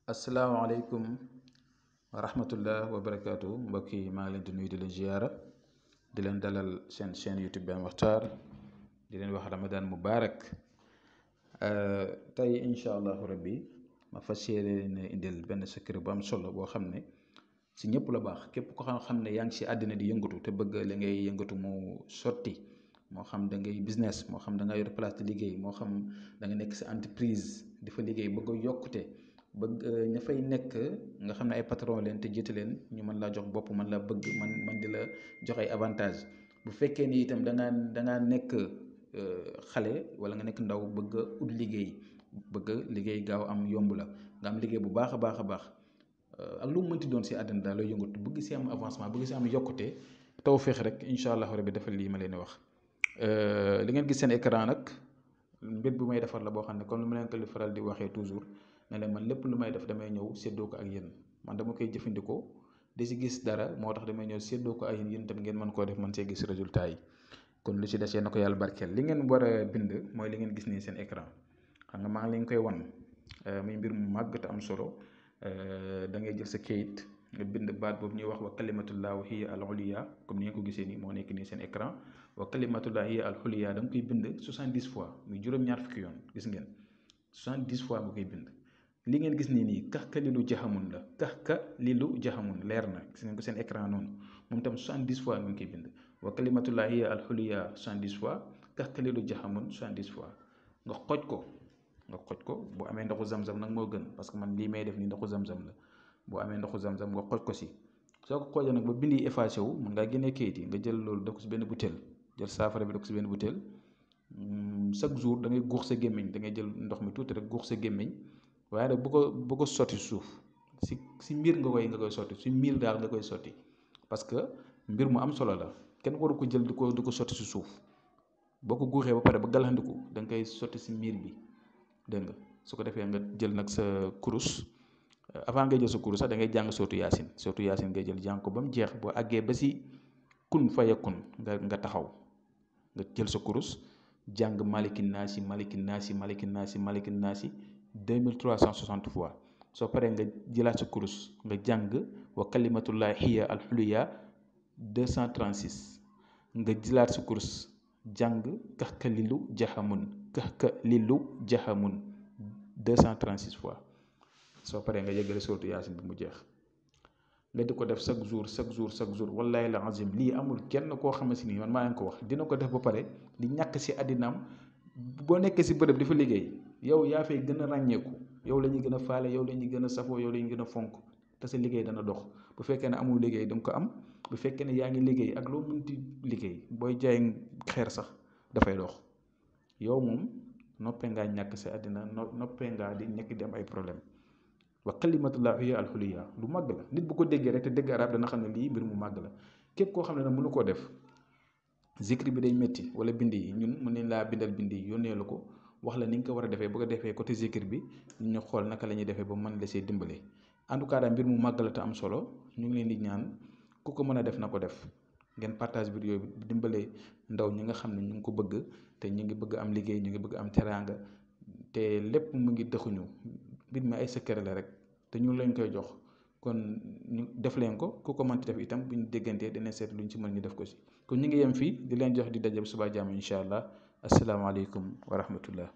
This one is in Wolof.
asalaamaaleykum wa rahmatullah wa barakaatu mbokk yi maa ngi leen di nuyu di leen ziyaara di leen dalal seen chaîne YouTube Ben Makhtar di leen wax ramadan mubarak. tey incha allahu rabbi ma fas yéene indil benn secret bu am solo boo xam ne si ñëpp la baax. képp ko xam ne yaa ngi si àddina di yëngatu te bëgg li ngay yëngatu mu sotti, moo xam da ngay business, moo xam da nga yor place de liggéey, moo xam da nga nekk si entreprise di fa liggéey bëgg a yokkute, bëgg ña fay nekk nga xam ne ay patron leen te jiite leen ñu mën laa jox bopp, mën laa bëgg, man di la jox ay avantage. bu fekkee ni itam da ngaa nekk xale wala nga nekk ndaw bëgg a ut liggéey, bëgg liggéey gaaw am yomb la, nga am liggéey bu baax a baax a baax, ak lu mu mënti doon si àddina daal lay yëngatu, bëgg si am avancement, bëgg si am yokkute, taw feex rek incha allah rabbi defal lii ma leen di wax. li ngeen gis seen écran nag mbir bu may defar la boo xam ne comme lu ma leen ko faral di waxee toujours ne leen man lépp lu may def damay ñëw séddoo ko ak yéen. man dama koy jëfandikoo di si gis dara, moo tax damay ñëw séddoo ko ak yéen tam ngeen mën koo def man see gis résultat yi. kon lu ci desee na ko yàlla barkeel. li ngeen war a bind mooy li ngeen gis nii seen écran. xam nga maa ngi leen koy wan muy mbir mu màgg te am solo. da ngay jël sa kayit nga bind baat boobu ñuy wax wa kalimatullaahi hiya al uliya, comme ni ngeen ko gisee nii moo nekk nii seen écran. wa kalimatullaahi hiya al uliya da nga koy bind 70 fois muy juróom-ñaar fukki yoon. gis ngeen 70 fois nga koy bind. li ngeen gis nii kax ka lilu jaxamun la, kax ka lilu jaxamun leer na, gis ngeen ko seen écran noonu, moom tam 70 fois ngeen koy bind. wa kalimatullaahi hiya al uliya 70 fois, kax ka lilu jaxamun 70 fois. nga xoj ko boo amee ndoxu zam-zam nag moo gën, parce que man lii may def nii ndoxu zam-zam la. boo amee ndoxu zam-zam nga xoj ko si. soo ko xojee nag ba bind yi effacé wu, mën ngaa génnee kayit yi nga jël loolu def ko si benn butéel, jël saafara bi def ko si benn butéel. chaque jour da ngay guux sa gémmiñ, da ngay jël ndox mi tuuti rek guux sa gémmiñ, waaye nag bu ko sotti suuf, si mbir nga koy sotti, si mbir daal nga koy sotti, parce que mbir mu am solo la. kenn waru ko jël di ko sotti si suuf. boo ko guuxee ba pare ba galaxandiku da nga koy sotti si mbir bi, dégg nga. su ko defee nga jël nag sa kurus, avant ngay jël sa kurus sax da ngay jàng sootu yaasin ngay jël jàng ko ba mu jeex. boo àggee ba si kun fayakun nga taxaw, nga jël sa kurus jàng malikin naasi 2360 fois. soo paree nga jëlaat sa kurus nga jàng wa kalimatullahi hiya al uliya 236. nga jëlaat sa kurus jàng kax ka lilu jaxamun 236 fois. soo paree nga yëgale sootu yaasin bi mu jeex. nga di ko def chaque jour wallahi la azim lii amul kenn koo xamante ni man maa leen ko wax dina ko def ba pare di ñàkk si àddinaam. boo nekkee si bërëb di fa liggéey, yow yaa fay gën a ràññeeku, yow la ñuy gën a faale, yow la ñuy gën a safoo, yow la ñuy gën a fonk, te sa liggéey dana dox. bu fekkee ne amul liggéey danga ko am. bu fekkee ne yaa ngi liggéey ak loo mënti liggéey, booy jaay xeer sax dafay dox. yow moom noppee ngaa ñàkk sa àddina, noppee ngaa di nekk di am ay problème. wa kalimatullahi hiya al uliya lu màgg la. nit bu ko déggee rek te dégg arab dana xam ne lii mbir mu màgg la. képp koo xam ne nag mënu koo def, zikri bi day métti wala bind yi, ñun mën nañ laa bindal bind yi yónnee la ko, wax la ni nga ko war a defee. bu ko defee côté zikri bi ñu xool naka la ñuy defee ba mën la see dimbale. en tout cas daal mbir mu màgg la te am solo. ñu ngi leen di ñaan ku ko mën a def na ko def. ngeen partage vidéo bi dimbale ndaw ñi nga xam ne ñu ngi ko bëgg te ñu ngi bëgg am liggéey, ñu ngi bëgg am teraanga, te lépp mu ngi dëxuñu. mbir mi ay secret la rek te ñu leen koy jox. kon ñu def leen ko, ku ko mënti def itam bu ñu déggantee dina seet lu ñu ci mën ñu def ko si. kon ñu ngi yem fii di leen jox di daje suba jàmm incha allah. asalaamaaleykum wa rahmatullah.